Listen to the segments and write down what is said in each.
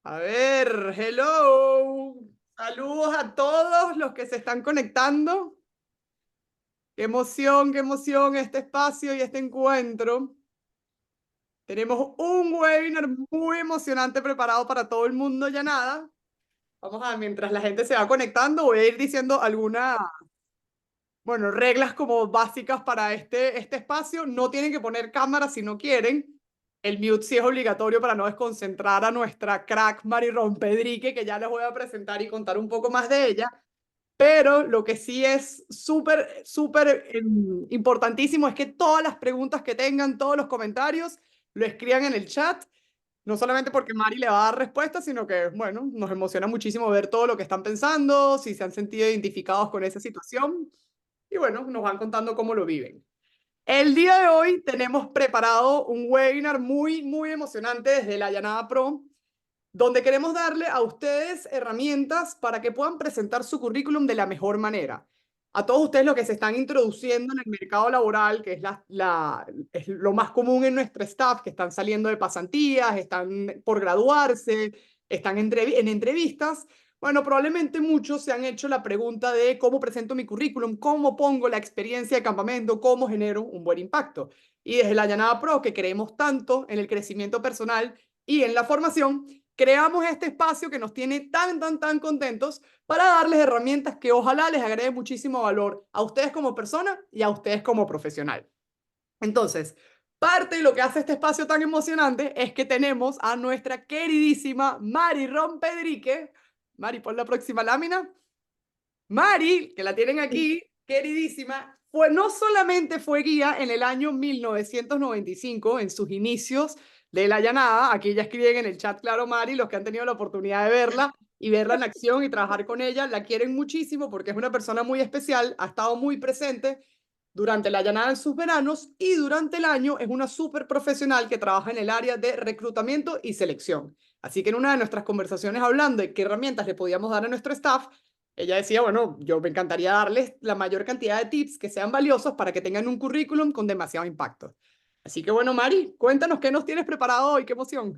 A ver, hello. Saludos a todos los que se están conectando. Qué emoción este espacio y este encuentro. Tenemos un webinar muy emocionante preparado para todo el mundo ya nada. Vamos a, mientras la gente se va conectando, voy a ir diciendo algunas, bueno, reglas como básicas para este espacio. No tienen que poner cámara si no quieren. El mute sí es obligatorio para no desconcentrar a nuestra crack Mari Rompedrique, que ya les voy a presentar y contar un poco más de ella. Pero lo que sí es súper importantísimo es que todas las preguntas que tengan, todos los comentarios, lo escriban en el chat. No solamente porque Mari le va a dar respuestas, sino que, bueno, nos emociona muchísimo ver todo lo que están pensando, si se han sentido identificados con esa situación. Y bueno, nos van contando cómo lo viven. El día de hoy tenemos preparado un webinar muy emocionante desde la Llanada Pro, donde queremos darle a ustedes herramientas para que puedan presentar su currículum de la mejor manera. A todos ustedes los que se están introduciendo en el mercado laboral, que es lo más común en nuestro staff, que están saliendo de pasantías, están por graduarse, están en entrevistas. Bueno, probablemente muchos se han hecho la pregunta de cómo presento mi currículum, cómo pongo la experiencia de campamento, cómo genero un buen impacto. Y desde la Llanada Pro, que creemos tanto en el crecimiento personal y en la formación, creamos este espacio que nos tiene tan contentos para darles herramientas que ojalá les agregue muchísimo valor a ustedes como persona y a ustedes como profesional. Entonces, parte de lo que hace este espacio tan emocionante es que tenemos a nuestra queridísima Mari Rompedrique. Mari, pon la próxima lámina. Mari, que la tienen aquí, queridísima, no solamente fue guía en el año 1995, en sus inicios de la llanada. Aquí ya escriben en el chat, claro, Mari, los que han tenido la oportunidad de verla y verla en acción y trabajar con ella, la quieren muchísimo porque es una persona muy especial, ha estado muy presente durante la llanada en sus veranos y durante el año es una súper profesional que trabaja en el área de reclutamiento y selección. Así que en una de nuestras conversaciones hablando de qué herramientas le podíamos dar a nuestro staff, ella decía, bueno, yo me encantaría darles la mayor cantidad de tips que sean valiosos para que tengan un currículum con demasiado impacto. Así que bueno, Mari, cuéntanos qué nos tienes preparado hoy, qué emoción.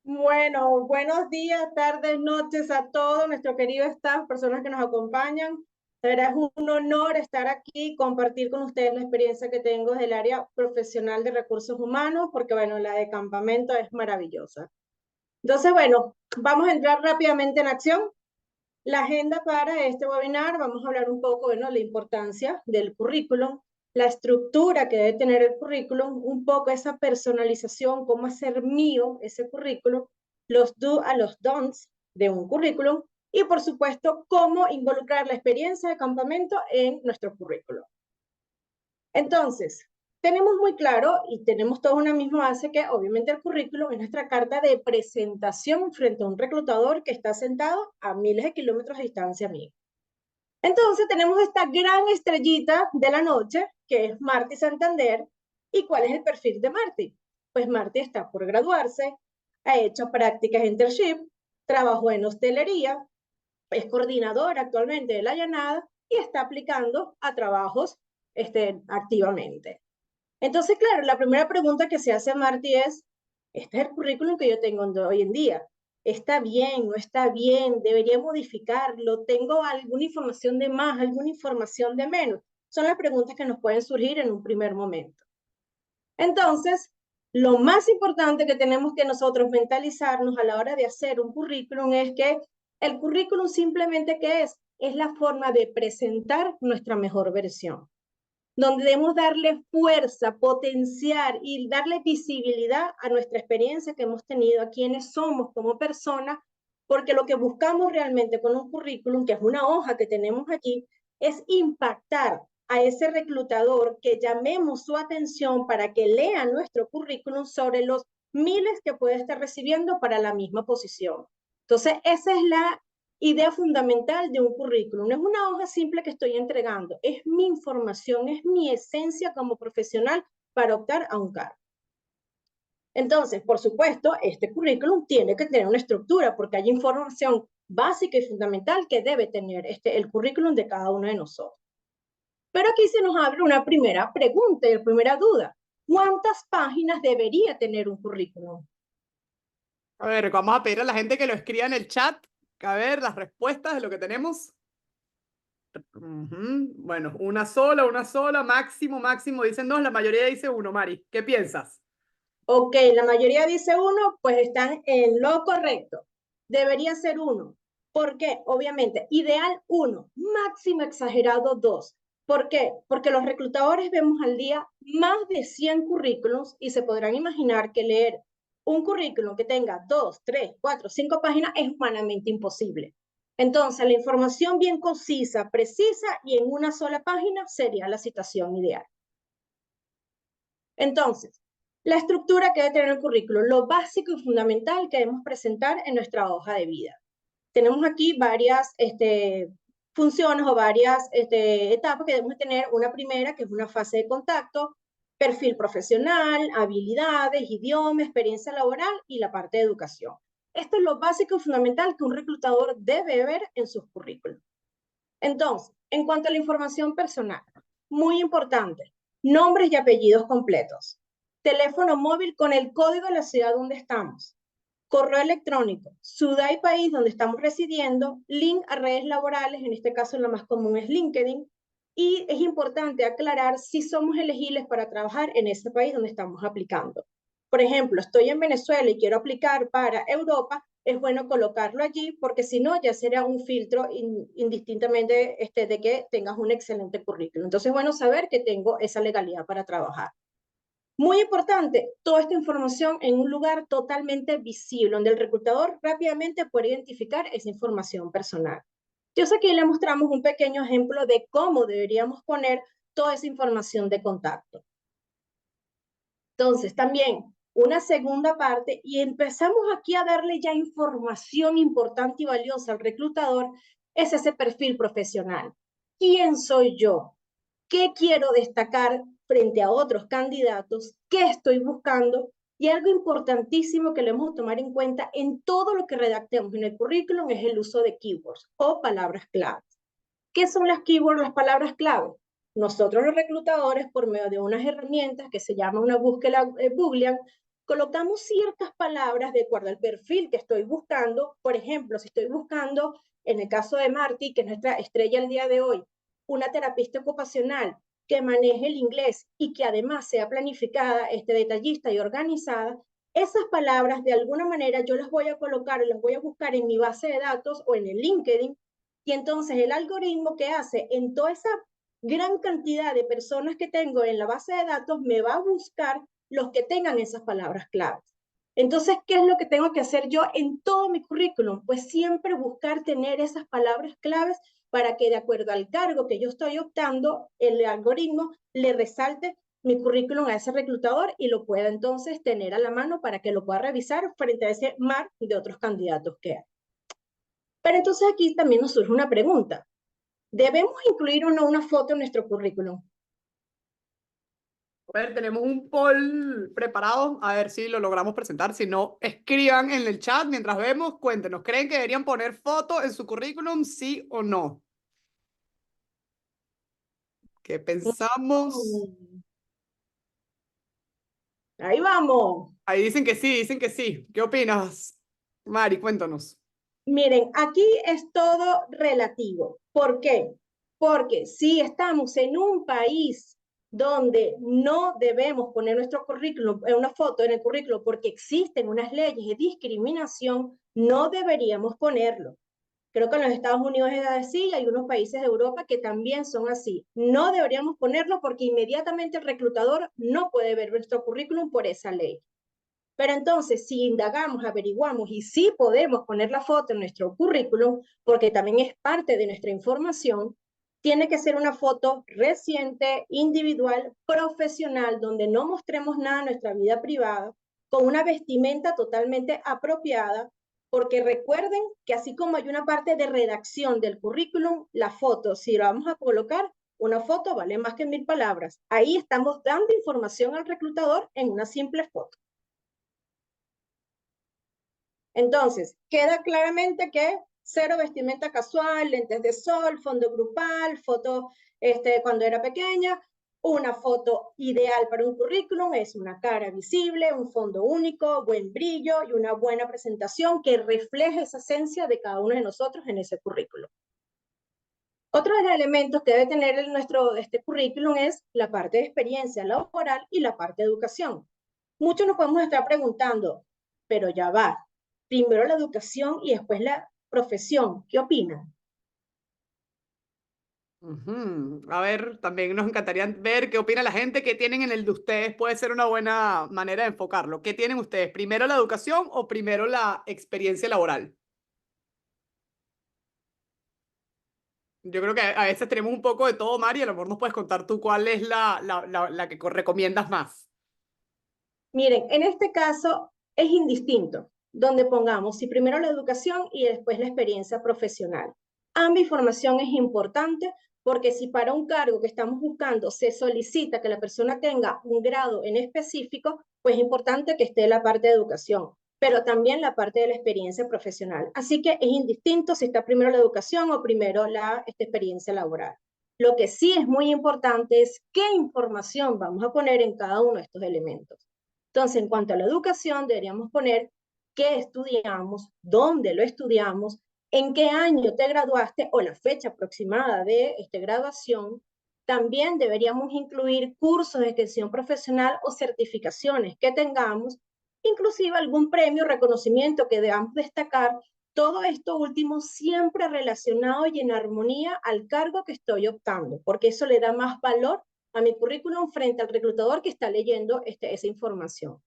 Bueno, buenos días, tardes, noches a todo nuestro querido staff, personas que nos acompañan. De verdad es un honor estar aquí, compartir con ustedes la experiencia que tengo del área profesional de recursos humanos, porque bueno, la de campamento es maravillosa. Entonces, bueno, vamos a entrar rápidamente en acción. La agenda para este webinar, vamos a hablar un poco, bueno, la importancia del currículum, la estructura que debe tener el currículum, un poco esa personalización, cómo hacer mío ese currículum, los do a los don'ts de un currículum y, por supuesto, cómo involucrar la experiencia de campamento en nuestro currículum. Entonces, tenemos muy claro y tenemos toda una misma base que obviamente el currículum es nuestra carta de presentación frente a un reclutador que está sentado a miles de kilómetros de distancia mío. Entonces tenemos esta gran estrellita de la noche que es Marty Santander. ¿Y cuál es el perfil de Marty? Pues Marty está por graduarse, ha hecho prácticas internship, trabajó en hostelería, es coordinador actualmente de la llanada y está aplicando a trabajos activamente. Entonces, claro, la primera pregunta que se hace a Marty es, ¿este es el currículum que yo tengo hoy en día? ¿Está bien? ¿No está bien? ¿Debería modificarlo? ¿Tengo alguna información de más? ¿Alguna información de menos? Son las preguntas que nos pueden surgir en un primer momento. Entonces, lo más importante que tenemos que nosotros mentalizarnos a la hora de hacer un currículum es que el currículum simplemente ¿qué es? Es la forma de presentar nuestra mejor versión, donde debemos darle fuerza, potenciar y darle visibilidad a nuestra experiencia que hemos tenido, a quienes somos como personas, porque lo que buscamos realmente con un currículum, que es una hoja que tenemos aquí, es impactar a ese reclutador, que llamemos su atención para que lea nuestro currículum sobre los miles que puede estar recibiendo para la misma posición. Entonces, esa es la idea fundamental de un currículum. No es una hoja simple que estoy entregando, es mi información, es mi esencia como profesional para optar a un cargo. Entonces, por supuesto, este currículum tiene que tener una estructura porque hay información básica y fundamental que debe tener el currículum de cada uno de nosotros. Pero aquí se nos abre una primera pregunta y una primera duda. ¿Cuántas páginas debería tener un currículum? A ver, vamos a pedir a la gente que lo escriba en el chat. A ver, las respuestas de lo que tenemos. Bueno, una sola, máximo dicen dos, la mayoría dice uno, Mari. ¿Qué piensas? Ok, la mayoría dice uno, pues están en lo correcto. Debería ser uno. ¿Por qué? Obviamente, ideal uno, máximo exagerado dos. ¿Por qué? Porque los reclutadores vemos al día más de 100 currículums y se podrán imaginar que leer un currículum que tenga 2, 3, 4, 5 páginas es humanamente imposible. Entonces, la información bien concisa, precisa y en una sola página sería la situación ideal. Entonces, la estructura que debe tener el currículo, lo básico y fundamental que debemos presentar en nuestra hoja de vida. Tenemos aquí varias funciones o varias etapas que debemos tener. Una primera, que es una fase de contacto, perfil profesional, habilidades, idioma, experiencia laboral y la parte de educación. Esto es lo básico y fundamental que un reclutador debe ver en sus currículos. Entonces, en cuanto a la información personal, muy importante, nombres y apellidos completos, teléfono móvil con el código de la ciudad donde estamos, correo electrónico, ciudad y país donde estamos residiendo, link a redes laborales, en este caso la más común es LinkedIn, y es importante aclarar si somos elegibles para trabajar en ese país donde estamos aplicando. Por ejemplo, estoy en Venezuela y quiero aplicar para Europa, es bueno colocarlo allí porque si no ya será un filtro indistintamente de que tengas un excelente currículum. Entonces es bueno saber que tengo esa legalidad para trabajar. Muy importante, toda esta información en un lugar totalmente visible, donde el reclutador rápidamente puede identificar esa información personal. Entonces aquí le mostramos un pequeño ejemplo de cómo deberíamos poner toda esa información de contacto. Entonces, también una segunda parte, y empezamos aquí a darle ya información importante y valiosa al reclutador, es ese perfil profesional. ¿Quién soy yo? ¿Qué quiero destacar frente a otros candidatos? ¿Qué estoy buscando? Y algo importantísimo que debemos tomar en cuenta en todo lo que redactemos en el currículum es el uso de keywords o palabras claves. ¿Qué son las keywords, las palabras clave? Nosotros los reclutadores, por medio de unas herramientas que se llama una búsqueda Boolean, colocamos ciertas palabras de acuerdo al perfil que estoy buscando. Por ejemplo, si estoy buscando, en el caso de Marty, que es nuestra estrella el día de hoy, una terapista ocupacional que maneje el inglés y que además sea planificada, detallista y organizada, esas palabras de alguna manera yo las voy a colocar, las voy a buscar en mi base de datos o en el LinkedIn, y entonces el algoritmo que hace en toda esa gran cantidad de personas que tengo en la base de datos me va a buscar los que tengan esas palabras claves. Entonces, ¿qué es lo que tengo que hacer yo en todo mi currículum? Pues siempre buscar tener esas palabras claves para que de acuerdo al cargo que yo estoy optando, el algoritmo le resalte mi currículum a ese reclutador y lo pueda entonces tener a la mano para que lo pueda revisar frente a ese mar de otros candidatos que hay. Pero entonces aquí también nos surge una pregunta. ¿Debemos incluir o no una foto en nuestro currículum? A ver, tenemos un poll preparado. A ver si lo logramos presentar. Si no, escriban en el chat mientras vemos. Cuéntenos, ¿creen que deberían poner foto en su currículum, sí o no? ¿Qué pensamos? Mm, Ahí vamos. Ahí dicen que sí, dicen que sí. ¿Qué opinas, Mari? Cuéntanos. Miren, aquí es todo relativo. ¿Por qué? Porque si estamos en un país donde no debemos poner nuestro currículum, una foto en el currículum porque existen unas leyes de discriminación, no deberíamos ponerlo. Creo que en los Estados Unidos es así y hay unos países de Europa que también son así. No deberíamos ponerlo porque inmediatamente el reclutador no puede ver nuestro currículum por esa ley. Pero entonces, si indagamos, averiguamos y sí podemos poner la foto en nuestro currículum, porque también es parte de nuestra información, tiene que ser una foto reciente, individual, profesional, donde no mostremos nada de nuestra vida privada, con una vestimenta totalmente apropiada, porque recuerden que así como hay una parte de redacción del currículum, la foto, si la vamos a colocar, una foto vale más que 1000 palabras. Ahí estamos dando información al reclutador en una simple foto. Entonces, queda claramente que cero vestimenta casual, lentes de sol, fondo grupal, foto cuando era pequeña, Una foto ideal para un currículum es una cara visible, un fondo único, buen brillo y una buena presentación que refleje esa esencia de cada uno de nosotros en ese currículum. Otro de los elementos que debe tener este currículum es la parte de experiencia laboral y la parte de educación. Muchos nos podemos estar preguntando, pero ya va, primero la educación y después la profesión, ¿qué opinan? A ver, también nos encantaría ver qué opina la gente, qué tienen en el de ustedes. Puede ser una buena manera de enfocarlo. ¿Qué tienen ustedes? ¿Primero la educación o primero la experiencia laboral? Yo creo que a veces tenemos un poco de todo, Mari. A lo mejor nos puedes contar tú cuál es la que recomiendas más. Miren, en este caso es indistinto, donde pongamos si primero la educación y después la experiencia profesional. Ambas información es importante porque si para un cargo que estamos buscando se solicita que la persona tenga un grado en específico, pues es importante que esté la parte de educación, pero también la parte de la experiencia profesional. Así que es indistinto si está primero la educación o primero la experiencia laboral. Lo que sí es muy importante es qué información vamos a poner en cada uno de estos elementos. Entonces, en cuanto a la educación, deberíamos poner qué estudiamos, dónde lo estudiamos, en qué año te graduaste o la fecha aproximada de graduación. También deberíamos incluir cursos de extensión profesional o certificaciones que tengamos, inclusive algún premio, reconocimiento que debamos destacar. Todo esto último siempre relacionado y en armonía al cargo que estoy optando, porque eso le da más valor a mi currículum frente al reclutador que está leyendo esa información.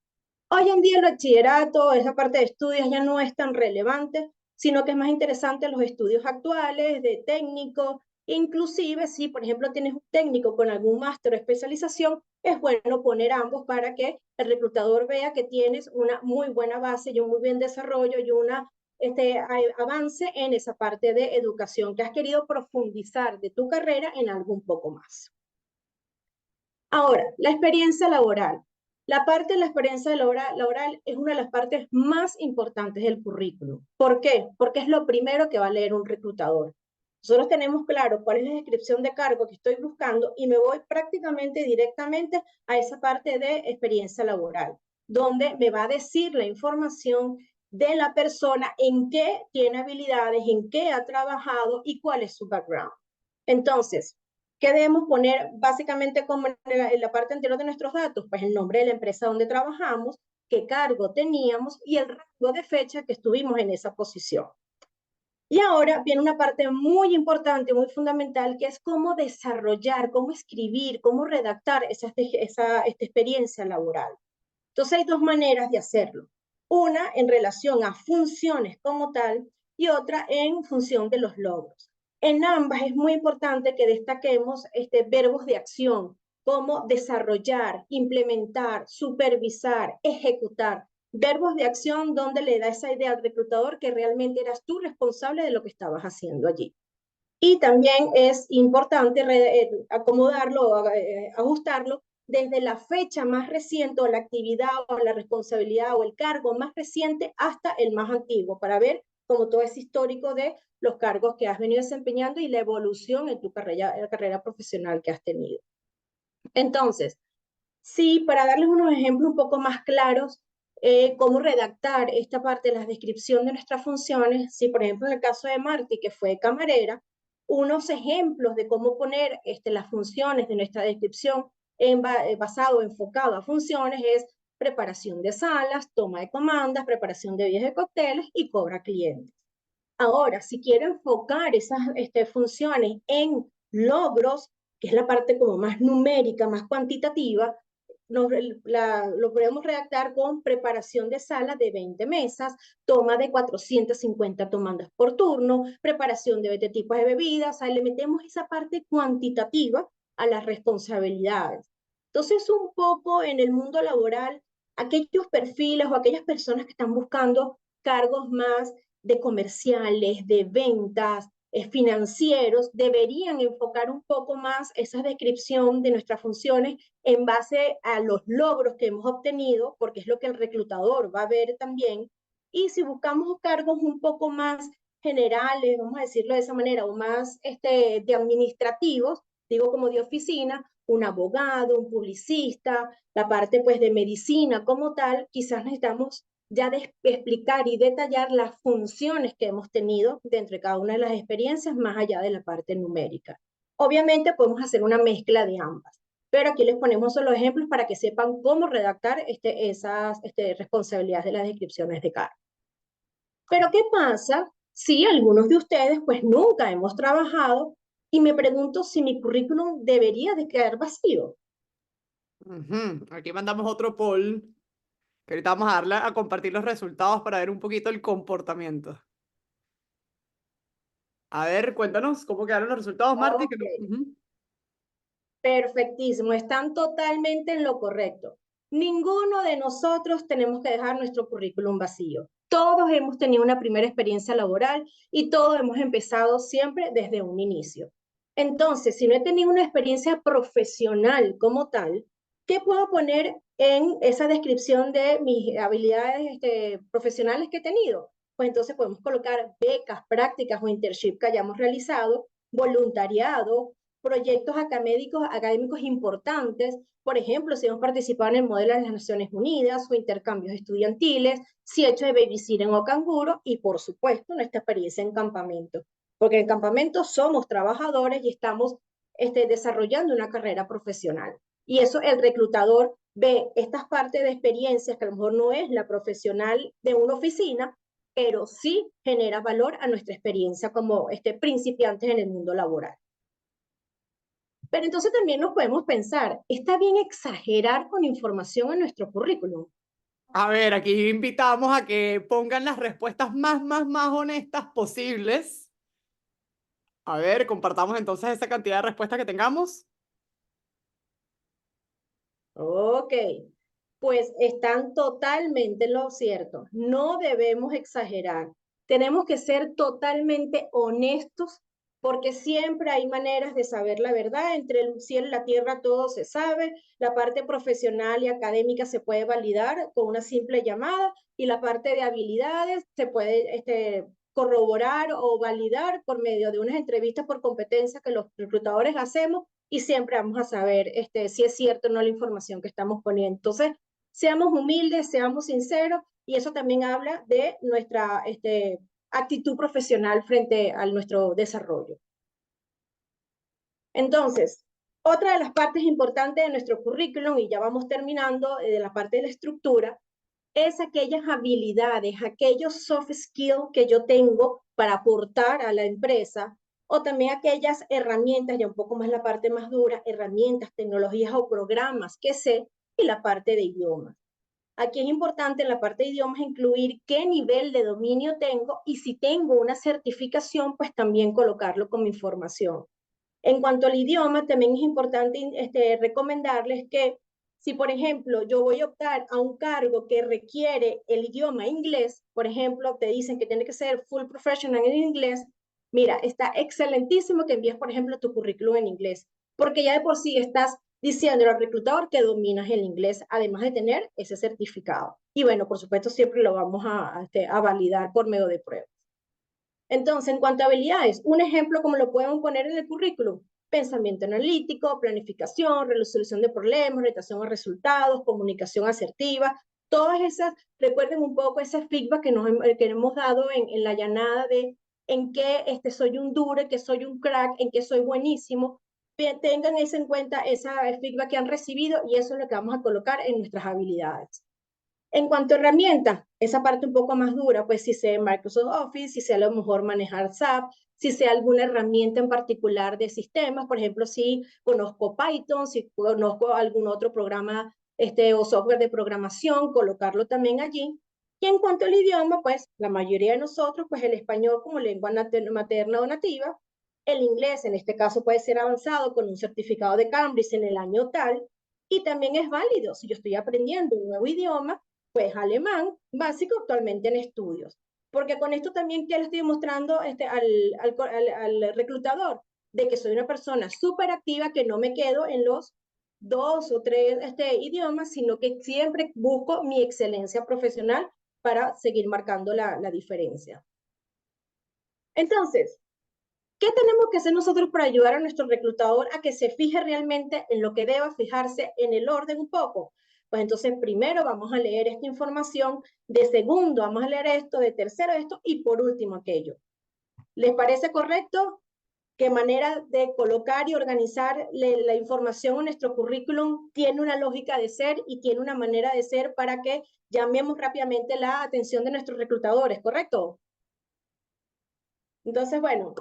Hoy en día el bachillerato, esa parte de estudios ya no es tan relevante, sino que es más interesante los estudios actuales de técnico, inclusive si por ejemplo tienes un técnico con algún máster o especialización, es bueno poner ambos para que el reclutador vea que tienes una muy buena base y un muy buen desarrollo y una avance en esa parte de educación que has querido profundizar de tu carrera en algo un poco más. Ahora, la experiencia laboral. La parte de la experiencia laboral es una de las partes más importantes del currículum. ¿Por qué? Porque es lo primero que va a leer un reclutador. Nosotros tenemos claro cuál es la descripción de cargo que estoy buscando y me voy prácticamente directamente a esa parte de experiencia laboral, donde me va a decir la información de la persona, en qué tiene habilidades, en qué ha trabajado y cuál es su background. Entonces, ¿qué debemos poner básicamente como en la parte anterior de nuestros datos? Pues el nombre de la empresa donde trabajamos, qué cargo teníamos y el rango de fecha que estuvimos en esa posición. Y ahora viene una parte muy importante, muy fundamental, que es cómo desarrollar, cómo escribir, cómo redactar esta experiencia laboral. Entonces hay dos maneras de hacerlo. Una en relación a funciones como tal y otra en función de los logros. En ambas es muy importante que destaquemos verbos de acción, como desarrollar, implementar, supervisar, ejecutar. Verbos de acción donde le da esa idea al reclutador que realmente eras tú responsable de lo que estabas haciendo allí. Y también es importante acomodarlo, ajustarlo desde la fecha más reciente o la actividad o la responsabilidad o el cargo más reciente hasta el más antiguo para ver como todo ese histórico de los cargos que has venido desempeñando y la evolución en tu carrera profesional que has tenido. Entonces, sí, para darles unos ejemplos un poco más claros, cómo redactar esta parte de la descripción de nuestras funciones, si por ejemplo en el caso de Marty, que fue camarera, unos ejemplos de cómo poner las funciones de nuestra descripción basado, enfocado a funciones es preparación de salas, toma de comandas, preparación de bebidas de cócteles y cobra clientes. Ahora, si quiero enfocar esas funciones en logros, que es la parte como más numérica, más cuantitativa, lo podemos redactar con preparación de sala de 20 mesas, toma de 450 tomandas por turno, preparación de 20 tipos de bebidas, o sea, le metemos esa parte cuantitativa a las responsabilidades. Entonces, un poco en el mundo laboral, aquellos perfiles o aquellas personas que están buscando cargos más de comerciales, de ventas, financieros, deberían enfocar un poco más esa descripción de nuestras funciones en base a los logros que hemos obtenido, porque es lo que el reclutador va a ver también. Y si buscamos cargos un poco más generales, vamos a decirlo de esa manera, o más de administrativos, digo como de oficina, un abogado, un publicista, la parte pues de medicina como tal, quizás necesitamos ya explicar y detallar las funciones que hemos tenido dentro de cada una de las experiencias, más allá de la parte numérica. Obviamente podemos hacer una mezcla de ambas, pero aquí les ponemos solo ejemplos para que sepan cómo redactar esas responsabilidades de las descripciones de cargo. Pero ¿qué pasa si algunos de ustedes pues nunca hemos trabajado y me pregunto si mi currículum debería de quedar vacío? Aquí mandamos otro poll, que ahorita vamos a darle a compartir los resultados para ver un poquito el comportamiento. A ver, cuéntanos cómo quedaron los resultados, Marty. Ok, perfectísimo, están totalmente en lo correcto. Ninguno de nosotros tenemos que dejar nuestro currículum vacío. Todos hemos tenido una primera experiencia laboral y todos hemos empezado siempre desde un inicio. Entonces, si no he tenido una experiencia profesional como tal, ¿qué puedo poner en esa descripción de mis habilidades profesionales que he tenido? Pues entonces podemos colocar becas, prácticas o internship que hayamos realizado, voluntariado, proyectos académicos importantes, por ejemplo, si hemos participado en el modelo de las Naciones Unidas o intercambios estudiantiles, si he hecho de babysitter en Ocanguro y, por supuesto, nuestra experiencia en campamento. Porque en campamento somos trabajadores y estamos desarrollando una carrera profesional. Y eso el reclutador ve estas partes de experiencias que a lo mejor no es la profesional de una oficina, pero sí genera valor a nuestra experiencia como principiantes en el mundo laboral. Pero entonces también nos podemos pensar, ¿está bien exagerar con información en nuestro currículum? A ver, aquí invitamos a que pongan las respuestas más honestas posibles. A ver, compartamos entonces esa cantidad de respuestas que tengamos. Ok, pues están totalmente en lo cierto. No debemos exagerar. Tenemos que ser totalmente honestos porque siempre hay maneras de saber la verdad. Entre el cielo y la tierra todo se sabe. La parte profesional y académica se puede validar con una simple llamada y la parte de habilidades se puede corroborar o validar por medio de unas entrevistas por competencia que los reclutadores hacemos y siempre vamos a saber si es cierto o no la información que estamos poniendo. Entonces, seamos humildes, seamos sinceros, y eso también habla de nuestra actitud profesional frente a nuestro desarrollo. Entonces, otra de las partes importantes de nuestro currículum, y ya vamos terminando de la parte de la estructura, es aquellas habilidades, aquellos soft skills que yo tengo para aportar a la empresa, o también aquellas herramientas, ya un poco más la parte más dura, herramientas, tecnologías o programas que sé, y la parte de idiomas. Aquí es importante en la parte de idiomas incluir qué nivel de dominio tengo y si tengo una certificación, pues también colocarlo como información. En cuanto al idioma, también es importante recomendarles que si, por ejemplo, yo voy a optar a un cargo que requiere el idioma inglés, por ejemplo, te dicen que tiene que ser full professional en inglés, mira, está excelentísimo que envíes, por ejemplo, tu currículum en inglés, porque ya de por sí estás diciendo al reclutador que dominas el inglés, además de tener ese certificado. Y bueno, por supuesto, siempre lo vamos a validar por medio de pruebas. Entonces, en cuanto a habilidades, un ejemplo como lo podemos poner en el currículum, pensamiento analítico, planificación, resolución de problemas, orientación a resultados, comunicación asertiva, todas esas, recuerden un poco ese feedback que hemos dado en la llanada de en qué soy un duro, en qué soy un crack, en qué soy buenísimo, tengan eso en cuenta, ese feedback que han recibido y eso es lo que vamos a colocar en nuestras habilidades. En cuanto a herramientas, esa parte un poco más dura, pues si sé Microsoft Office, si sé a lo mejor manejar SAP, si sé alguna herramienta en particular de sistemas, por ejemplo, si conozco Python, si conozco algún otro programa o software de programación, colocarlo también allí. Y en cuanto al idioma, pues la mayoría de nosotros, pues el español como lengua materna o nativa, el inglés en este caso puede ser avanzado con un certificado de Cambridge en el año tal, y también es válido si yo estoy aprendiendo un nuevo idioma, pues alemán básico actualmente en estudios. Porque con esto también que le estoy mostrando al reclutador de que soy una persona súper activa, que no me quedo en los dos o tres idiomas, sino que siempre busco mi excelencia profesional para seguir marcando la diferencia. Entonces, ¿Qué tenemos que hacer nosotros para ayudar a nuestro reclutador a que se fije realmente en lo que deba fijarse en el orden un poco? Pues entonces primero vamos a leer esta información, de segundo vamos a leer esto, de tercero esto y por último aquello. ¿Les parece correcto? ¿Qué manera de colocar y organizar la información en nuestro currículum tiene una lógica de ser y tiene una manera de ser para que llamemos rápidamente la atención de nuestros reclutadores, ¿correcto? Entonces, bueno,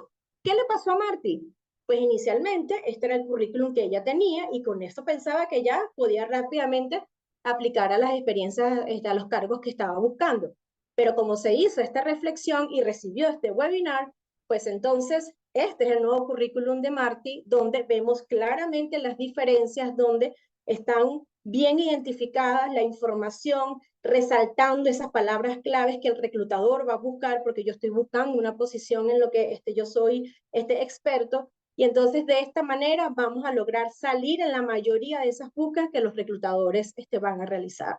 ¿qué le pasó a Marty? Pues inicialmente este era el currículum que ella tenía y con esto pensaba que ya podía rápidamente aplicar a las experiencias, a los cargos que estaba buscando. Pero como se hizo esta reflexión y recibió este webinar, pues entonces este es el nuevo currículum de Marty, donde vemos claramente las diferencias, donde están bien identificadas la información, resaltando esas palabras claves que el reclutador va a buscar, porque yo estoy buscando una posición en lo que yo soy experto, y entonces de esta manera vamos a lograr salir en la mayoría de esas búsquedas que los reclutadores van a realizar.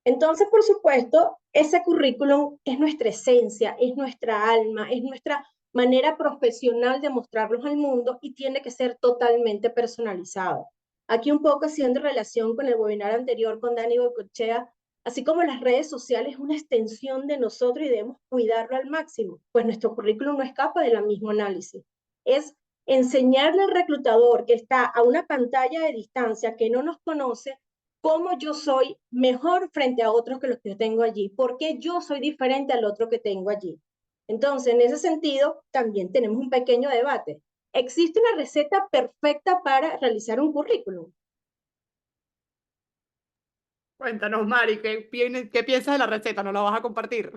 Entonces, por supuesto, ese currículum es nuestra esencia, es nuestra alma, es nuestra manera profesional de mostrarlos al mundo y tiene que ser totalmente personalizado. Aquí un poco haciendo relación con el webinar anterior con Dani Bocochea, así como las redes sociales es una extensión de nosotros y debemos cuidarlo al máximo, pues nuestro currículum no escapa de la mismo análisis. Es enseñarle al reclutador que está a una pantalla de distancia, que no nos conoce, cómo yo soy mejor frente a otros que los que yo tengo allí, por qué yo soy diferente al otro que tengo allí. Entonces, en ese sentido, también tenemos un pequeño debate. ¿Existe una receta perfecta para realizar un currículum? Cuéntanos, Mari, ¿qué piensas de la receta? ¿No la vas a compartir?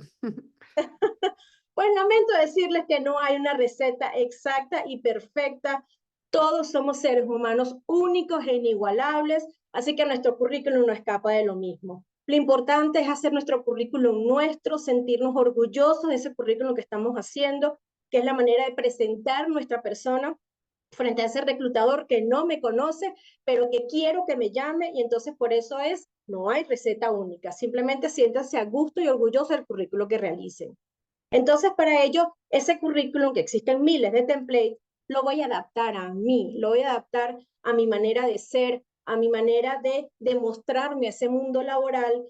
Pues lamento decirles que no hay una receta exacta y perfecta. Todos somos seres humanos únicos e inigualables, así que nuestro currículum no escapa de lo mismo. Lo importante es hacer nuestro currículum nuestro, sentirnos orgullosos de ese currículum que estamos haciendo, que es la manera de presentar nuestra persona frente a ese reclutador que no me conoce, pero que quiero que me llame, y entonces por eso no hay receta única, simplemente siéntanse a gusto y orgullosos del currículum que realicen. Entonces, para ello, ese currículum, que existen miles de templates, lo voy a adaptar a mí, lo voy a adaptar a mi manera de ser, a mi manera de demostrarme a ese mundo laboral,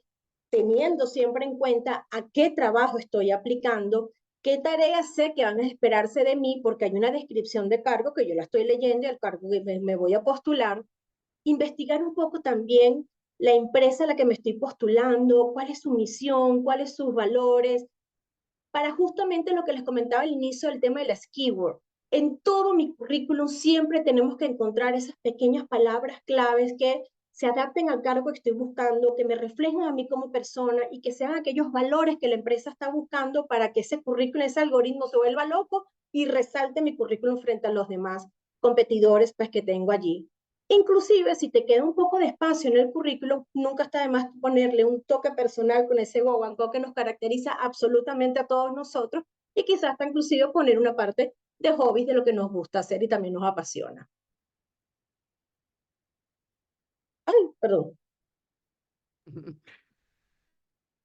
teniendo siempre en cuenta a qué trabajo estoy aplicando, qué tareas sé que van a esperarse de mí, porque hay una descripción de cargo que yo la estoy leyendo y el cargo que me voy a postular. Investigar un poco también la empresa a la que me estoy postulando, cuál es su misión, cuáles sus valores, para justamente lo que les comentaba al inicio del tema de las keywords. En todo mi currículum siempre tenemos que encontrar esas pequeñas palabras claves que se adapten al cargo que estoy buscando, que me reflejen a mí como persona y que sean aquellos valores que la empresa está buscando para que ese currículum, ese algoritmo se vuelva loco y resalte mi currículum frente a los demás competidores pues, que tengo allí. Inclusive, si te queda un poco de espacio en el currículum, nunca está de más ponerle un toque personal con ese guaguancó que nos caracteriza absolutamente a todos nosotros y quizás hasta inclusive poner una parte de hobbies de lo que nos gusta hacer y también nos apasiona. Ay, perdón.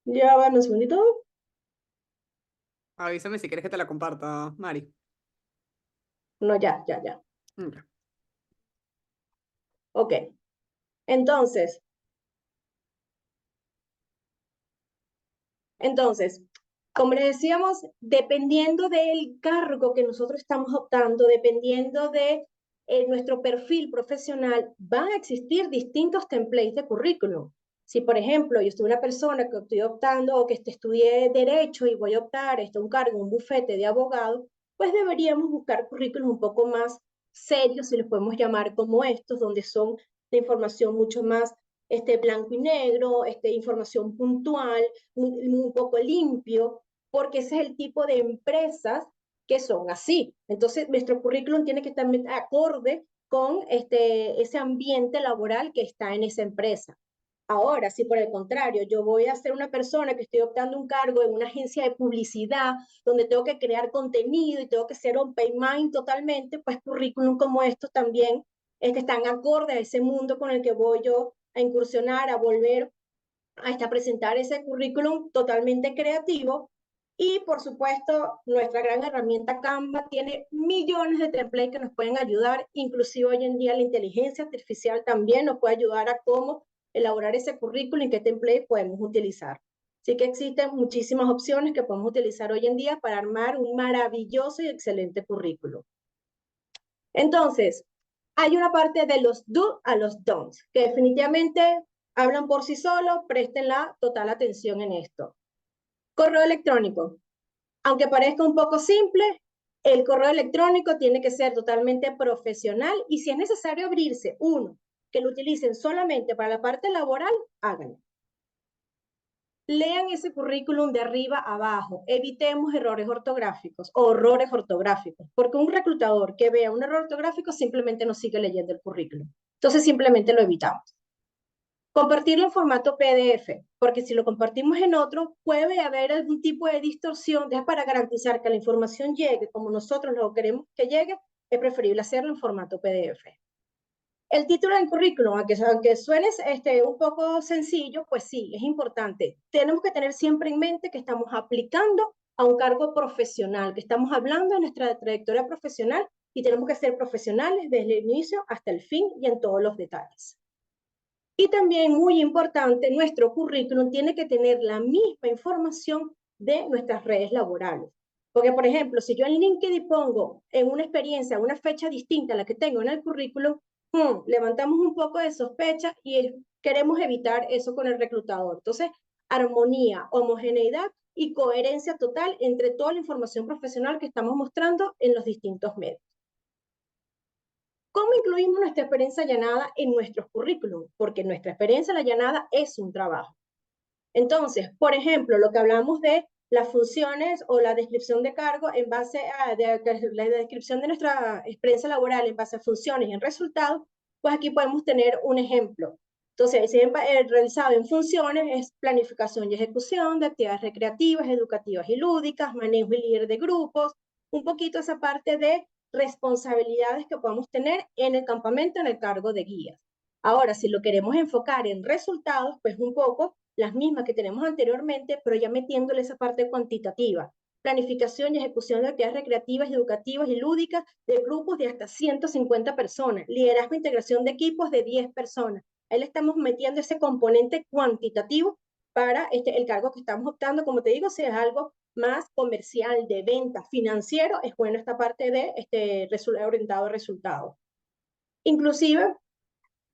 Ya van un segundito. Avísame si quieres que te la comparta, Mari. No, ya. Ya. Ok. Entonces, Entonces, como les decíamos, dependiendo del cargo que nosotros estamos optando, dependiendo de nuestro perfil profesional, van a existir distintos templates de currículum. Si, por ejemplo, yo soy una persona que estoy optando o que estudié Derecho y voy a optar un cargo, un bufete de abogado, pues deberíamos buscar currículum un poco más serios, si los podemos llamar como estos, donde son de información mucho más blanco y negro, información puntual, un poco limpio, porque ese es el tipo de empresas que son así. Entonces, nuestro currículum tiene que estar acorde con ese ambiente laboral que está en esa empresa. Ahora, si por el contrario yo voy a ser una persona que estoy optando un cargo en una agencia de publicidad donde tengo que crear contenido y tengo que ser open mind totalmente, pues currículum como estos también están acorde a ese mundo con el que voy yo a incursionar, a volver a presentar ese currículum totalmente creativo Y por supuesto, nuestra gran herramienta Canva tiene millones de templates que nos pueden ayudar. Inclusive hoy en día la inteligencia artificial también nos puede ayudar a cómo elaborar ese currículum y qué template podemos utilizar. Así que existen muchísimas opciones que podemos utilizar hoy en día para armar un maravilloso y excelente currículum. Entonces, hay una parte de los do a los don'ts, que definitivamente hablan por sí solos, presten la total atención en esto. Correo electrónico. Aunque parezca un poco simple, el correo electrónico tiene que ser totalmente profesional y si es necesario abrirse uno que lo utilicen solamente para la parte laboral, háganlo. Lean ese currículum de arriba a abajo, evitemos errores ortográficos o horrores ortográficos, porque un reclutador que vea un error ortográfico simplemente no sigue leyendo el currículum. Entonces simplemente lo evitamos. Compartirlo en formato PDF, porque si lo compartimos en otro, puede haber algún tipo de distorsión. Para garantizar que la información llegue como nosotros lo queremos que llegue, es preferible hacerlo en formato PDF. El título del currículum, aunque suene un poco sencillo, pues sí, es importante. Tenemos que tener siempre en mente que estamos aplicando a un cargo profesional, que estamos hablando de nuestra trayectoria profesional y tenemos que ser profesionales desde el inicio hasta el fin y en todos los detalles. Y también, muy importante, nuestro currículum tiene que tener la misma información de nuestras redes laborales. Porque, por ejemplo, si yo en LinkedIn pongo en una experiencia, una fecha distinta a la que tengo en el currículum, levantamos un poco de sospecha y queremos evitar eso con el reclutador. Entonces, armonía, homogeneidad y coherencia total entre toda la información profesional que estamos mostrando en los distintos medios. ¿Cómo incluimos nuestra experiencia allanada en nuestros currículum? Porque nuestra experiencia allanada es un trabajo. Entonces, por ejemplo, lo que hablamos de las funciones o la descripción de cargo en base a la descripción de nuestra experiencia laboral en base a funciones y en resultados, pues aquí podemos tener un ejemplo. Entonces, si realizado en funciones es planificación y ejecución de actividades recreativas, educativas y lúdicas, manejo y líder de grupos, un poquito esa parte de responsabilidades que podamos tener en el campamento en el cargo de guías. Ahora, si lo queremos enfocar en resultados, pues un poco las mismas que tenemos anteriormente, pero ya metiéndole esa parte cuantitativa. Planificación y ejecución de actividades recreativas, educativas y lúdicas de grupos de hasta 150 personas. Liderazgo e integración de equipos de 10 personas. Ahí le estamos metiendo ese componente cuantitativo para el cargo que estamos optando. Como te digo, si es algo más comercial, de venta, financiero, es bueno esta parte de orientado a resultados. Inclusive,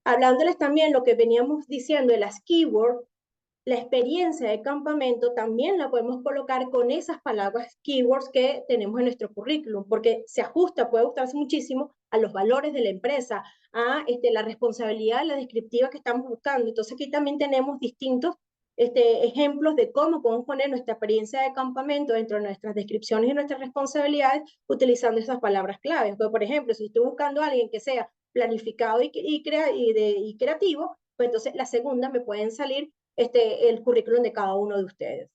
hablándoles también lo que veníamos diciendo de las keywords, la experiencia de campamento también la podemos colocar con esas palabras keywords que tenemos en nuestro currículum, porque se ajusta, puede gustarse muchísimo a los valores de la empresa, a la responsabilidad, la descriptiva que estamos buscando. Entonces aquí también tenemos distintos ejemplos de cómo podemos poner nuestra experiencia de campamento dentro de nuestras descripciones y nuestras responsabilidades utilizando esas palabras claves. Porque, por ejemplo, si estoy buscando a alguien que sea planificado y creativo, pues entonces la segunda me pueden salir el currículum de cada uno de ustedes.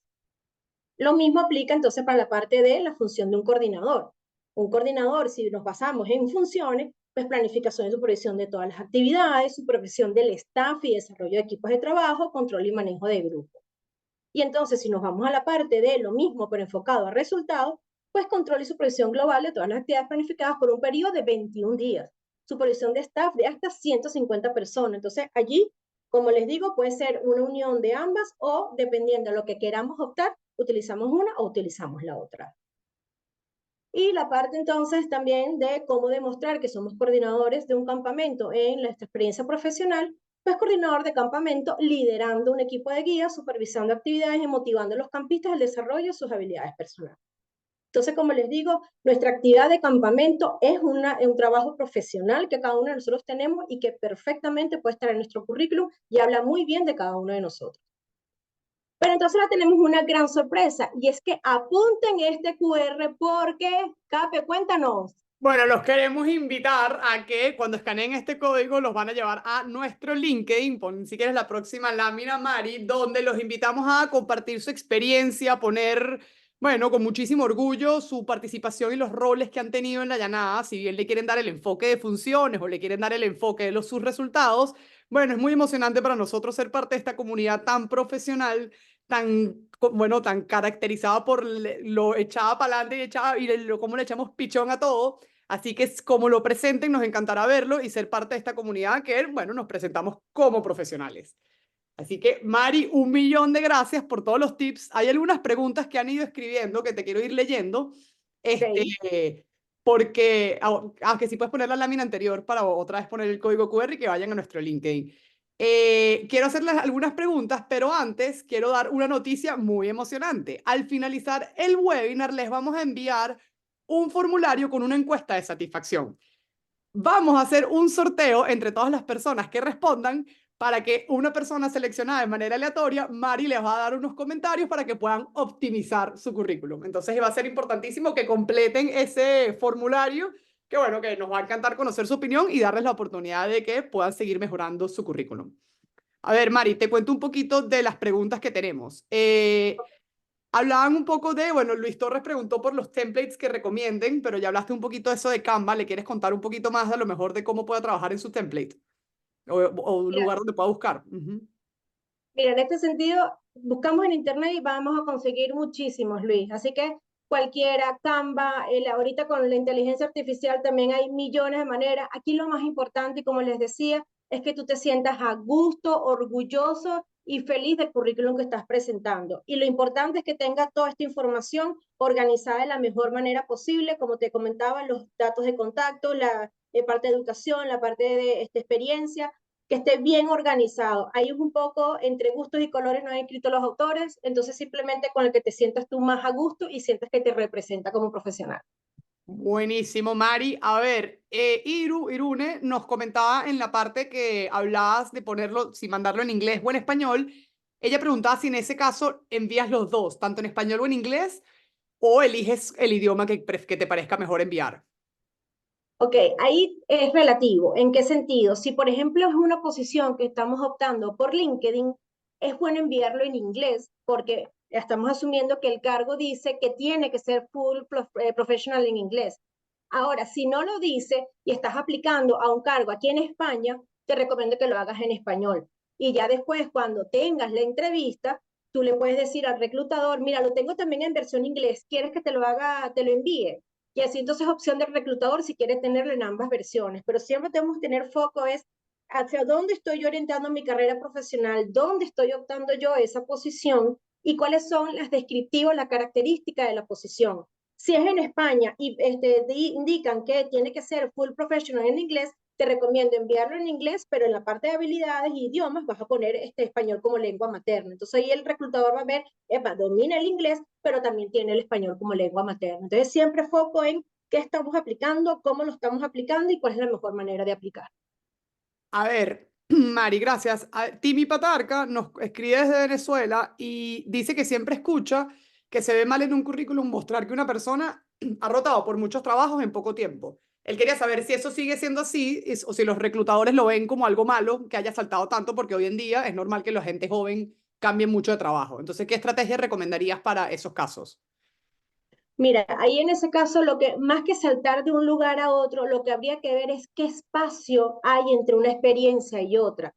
Lo mismo aplica entonces para la parte de la función de un coordinador. Un coordinador, si nos basamos en funciones, pues planificación y supervisión de todas las actividades, supervisión del staff y desarrollo de equipos de trabajo, control y manejo de grupo. Y entonces, si nos vamos a la parte de lo mismo, pero enfocado a resultados, pues control y supervisión global de todas las actividades planificadas por un periodo de 21 días. Supervisión de staff de hasta 150 personas. Entonces, allí, como les digo, puede ser una unión de ambas o, dependiendo de lo que queramos optar, utilizamos una o utilizamos la otra. Y la parte entonces también de cómo demostrar que somos coordinadores de un campamento en nuestra experiencia profesional, pues coordinador de campamento liderando un equipo de guías, supervisando actividades y motivando a los campistas al desarrollo de sus habilidades personales. Entonces, como les digo, nuestra actividad de campamento es un trabajo profesional que cada uno de nosotros tenemos y que perfectamente puede estar en nuestro currículum y habla muy bien de cada uno de nosotros. Pero entonces ahora tenemos una gran sorpresa y es que apunten este QR porque, Cape, cuéntanos. Bueno, los queremos invitar a que cuando escaneen este código los van a llevar a nuestro LinkedIn, pon si quieres la próxima lámina, Mari, donde los invitamos a compartir su experiencia, poner, bueno, con muchísimo orgullo su participación y los roles que han tenido en la llanada, si bien le quieren dar el enfoque de funciones o le quieren dar el enfoque de sus resultados. Bueno, es muy emocionante para nosotros ser parte de esta comunidad tan profesional, bueno, tan caracterizada por lo echada para adelante y, cómo le echamos pichón a todo. Así que como lo presenten, nos encantará verlo y ser parte de esta comunidad que, bueno, nos presentamos como profesionales. Así que, Mari, 1.000.000 de gracias por todos los tips. Hay algunas preguntas que han ido escribiendo que te quiero ir leyendo. Ok. Porque, que si puedes poner la lámina anterior para otra vez poner el código QR y que vayan a nuestro LinkedIn. Quiero hacerles algunas preguntas, pero antes quiero dar una noticia muy emocionante. Al finalizar el webinar, les vamos a enviar un formulario con una encuesta de satisfacción. Vamos a hacer un sorteo entre todas las personas que respondan para que una persona seleccionada de manera aleatoria, Mari les va a dar unos comentarios para que puedan optimizar su currículum. Entonces va a ser importantísimo que completen ese formulario, que bueno, que nos va a encantar conocer su opinión y darles la oportunidad de que puedan seguir mejorando su currículum. A ver, Mari, te cuento un poquito de las preguntas que tenemos. Hablaban un poco de, bueno, Luis Torres preguntó por los templates que recomienden, pero ya hablaste un poquito de eso de Canva. ¿Le quieres contar un poquito más a lo mejor de cómo pueda trabajar en su template? O un Mira, lugar donde pueda buscar. Mira, en este sentido, buscamos en internet y vamos a conseguir muchísimos, Luis. Así que cualquiera, Canva, ahorita con la inteligencia artificial también hay millones de maneras. Aquí lo más importante, y como les decía, es que tú te sientas a gusto, orgulloso y feliz del currículum que estás presentando. Y lo importante es que tenga toda esta información organizada de la mejor manera posible, como te comentaba, los datos de contacto, la parte de educación, la parte de experiencia, que esté bien organizado. Ahí es un poco entre gustos y colores, no han escrito los autores, entonces simplemente con el que te sientas tú más a gusto y sientas que te representa como profesional. Buenísimo, Mari. A ver, Irune nos comentaba en la parte que hablabas de ponerlo, si mandarlo en inglés o en español. Ella preguntaba si en ese caso envías los dos, tanto en español o en inglés, o eliges el idioma que te parezca mejor enviar. Ok, ahí es relativo. ¿En qué sentido? Si, por ejemplo, es una posición que estamos optando por LinkedIn, es bueno enviarlo en inglés porque estamos asumiendo que el cargo dice que tiene que ser professional en inglés. Ahora, si no lo dice y estás aplicando a un cargo aquí en España, te recomiendo que lo hagas en español. Y ya después, cuando tengas la entrevista, tú le puedes decir al reclutador, mira, lo tengo también en versión inglés, ¿quieres que te lo haga, te lo envíe? Y así entonces es opción del reclutador si quiere tenerlo en ambas versiones, pero siempre tenemos que tener foco es hacia dónde estoy yo orientando mi carrera profesional, dónde estoy optando yo esa posición y cuáles son las descriptivas, la característica de la posición. Si es en España y indican que tiene que ser full professional en inglés, te recomiendo enviarlo en inglés, pero en la parte de habilidades y idiomas vas a poner español como lengua materna. Entonces ahí el reclutador va a ver, domina el inglés, pero también tiene el español como lengua materna. Entonces siempre foco en qué estamos aplicando, cómo lo estamos aplicando y cuál es la mejor manera de aplicar. A ver, Mari, gracias. Timi Patarca nos escribe desde Venezuela y dice que siempre escucha que se ve mal en un currículum mostrar que una persona ha rotado por muchos trabajos en poco tiempo. Él quería saber si eso sigue siendo así o si los reclutadores lo ven como algo malo que haya saltado tanto, porque hoy en día es normal que la gente joven cambie mucho de trabajo. Entonces, ¿qué estrategia recomendarías para esos casos? Mira, ahí en ese caso, lo que más que saltar de un lugar a otro, lo que habría que ver es qué espacio hay entre una experiencia y otra.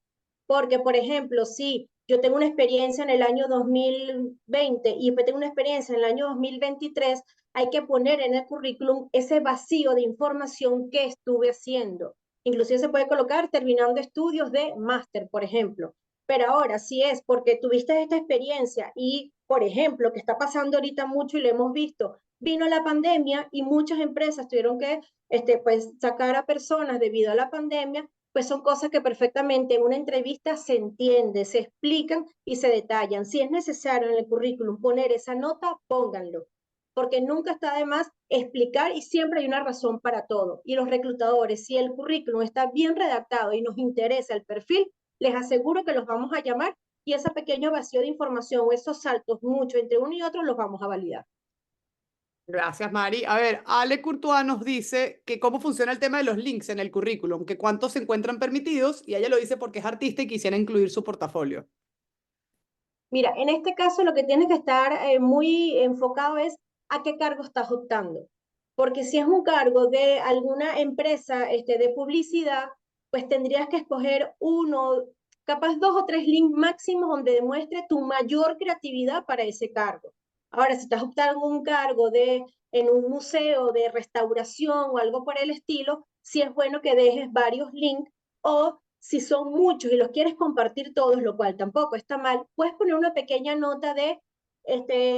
Porque, por ejemplo, si yo tengo una experiencia en el año 2020 y después tengo una experiencia en el año 2023, hay que poner en el currículum ese vacío de información que estuve haciendo. Inclusive se puede colocar terminando estudios de máster, por ejemplo. Pero ahora, si es porque tuviste esta experiencia y, por ejemplo, que está pasando ahorita mucho y lo hemos visto, vino la pandemia y muchas empresas tuvieron que pues, sacar a personas debido a la pandemia, pues son cosas que perfectamente en una entrevista se entiende, se explican y se detallan. Si es necesario en el currículum poner esa nota, pónganlo, porque nunca está de más explicar y siempre hay una razón para todo. Y los reclutadores, si el currículum está bien redactado y nos interesa el perfil, les aseguro que los vamos a llamar y ese pequeño vacío de información o esos saltos mucho entre uno y otro los vamos a validar. Gracias, Mari. A ver, Ale Courtois nos dice que cómo funciona el tema de los links en el currículum, que cuántos se encuentran permitidos, y ella lo dice porque es artista y quisiera incluir su portafolio. Mira, en este caso lo que tienes que estar muy enfocado es a qué cargo estás optando. Porque si es un cargo de alguna empresa de publicidad, pues tendrías que escoger uno, capaz 2 o 3 links máximos donde demuestre tu mayor creatividad para ese cargo. Ahora, si estás optando un cargo en un museo de restauración o algo por el estilo, sí es bueno que dejes varios links, o si son muchos y los quieres compartir todos, lo cual tampoco está mal, puedes poner una pequeña nota de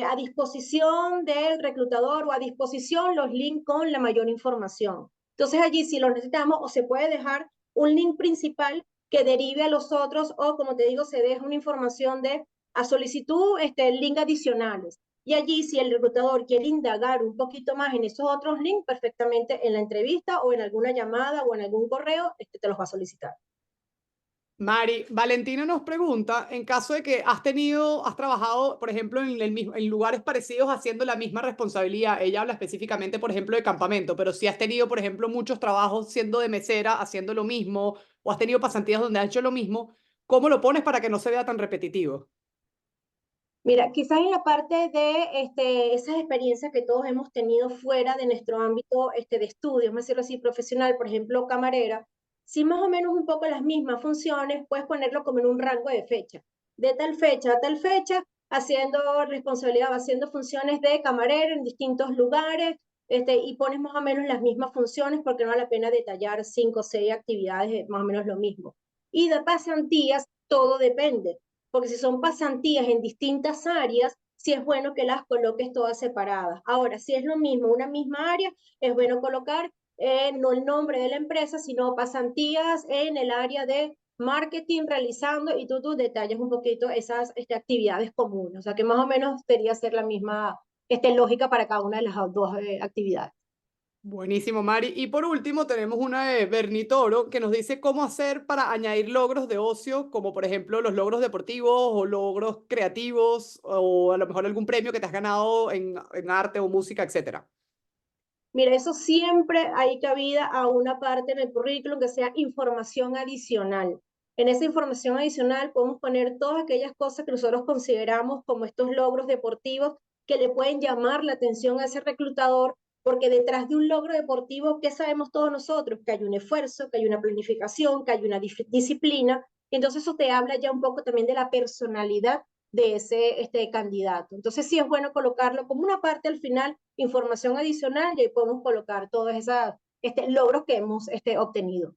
a disposición del reclutador o a disposición los links con la mayor información. Entonces allí si los necesitamos o se puede dejar un link principal que derive a los otros, o como te digo, se deja una información de a solicitud, link adicionales. Y allí si el reclutador quiere indagar un poquito más en esos otros links, perfectamente en la entrevista o en alguna llamada o en algún correo, te los va a solicitar. Mari, Valentina nos pregunta, en caso de que has trabajado, por ejemplo, en lugares parecidos haciendo la misma responsabilidad. Ella habla específicamente, por ejemplo, de campamento, pero si has tenido, por ejemplo, muchos trabajos siendo de mesera, haciendo lo mismo, o has tenido pasantías donde has hecho lo mismo, ¿cómo lo pones para que no se vea tan repetitivo? Mira, quizás en la parte de esas experiencias que todos hemos tenido fuera de nuestro ámbito de estudio, vamos a decirlo así, profesional, por ejemplo, camarera, si más o menos un poco las mismas funciones, puedes ponerlo como en un rango de fecha. De tal fecha a tal fecha, haciendo responsabilidad, haciendo funciones de camarera en distintos lugares, y pones más o menos las mismas funciones porque no vale la pena detallar 5 o 6 actividades, más o menos lo mismo. Y de pasantías, todo depende porque si son pasantías en distintas áreas, sí es bueno que las coloques todas separadas. Ahora, si es lo mismo, una misma área, es bueno colocar no el nombre de la empresa, sino pasantías en el área de marketing realizando, y tú detallas un poquito esas actividades comunes. O sea que más o menos debería ser la misma lógica para cada una de las dos actividades. Buenísimo, Mari. Y por último, tenemos una de Bernie Toro que nos dice cómo hacer para añadir logros de ocio, como por ejemplo los logros deportivos o logros creativos, o a lo mejor algún premio que te has ganado en arte o música, etcétera. Mira, eso siempre hay cabida a una parte en el currículum que sea información adicional. En esa información adicional podemos poner todas aquellas cosas que nosotros consideramos como estos logros deportivos que le pueden llamar la atención a ese reclutador, porque detrás de un logro deportivo, ¿qué sabemos todos nosotros? Que hay un esfuerzo, que hay una planificación, que hay una disciplina. Entonces eso te habla ya un poco también de la personalidad de ese candidato. Entonces sí es bueno colocarlo como una parte al final, información adicional, y ahí podemos colocar todos esos logros que hemos obtenido.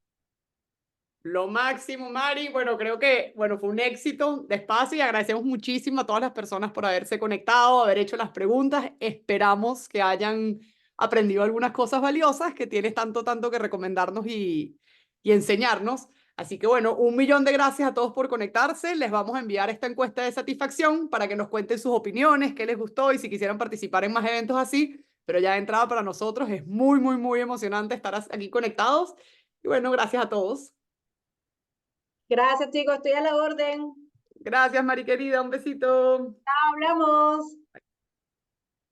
Lo máximo, Mari. Bueno, creo que fue un éxito de espacio y agradecemos muchísimo a todas las personas por haberse conectado, haber hecho las preguntas. Esperamos que hayan aprendido algunas cosas valiosas que tienes tanto que recomendarnos y enseñarnos. Así que bueno, 1 millón de gracias a todos por conectarse. Les vamos a enviar esta encuesta de satisfacción para que nos cuenten sus opiniones, qué les gustó y si quisieran participar en más eventos así. Pero ya de entrada para nosotros es muy emocionante estar aquí conectados. Y bueno, gracias a todos. Gracias, chicos, estoy a la orden. Gracias, Mari querida. Un besito. Hablamos.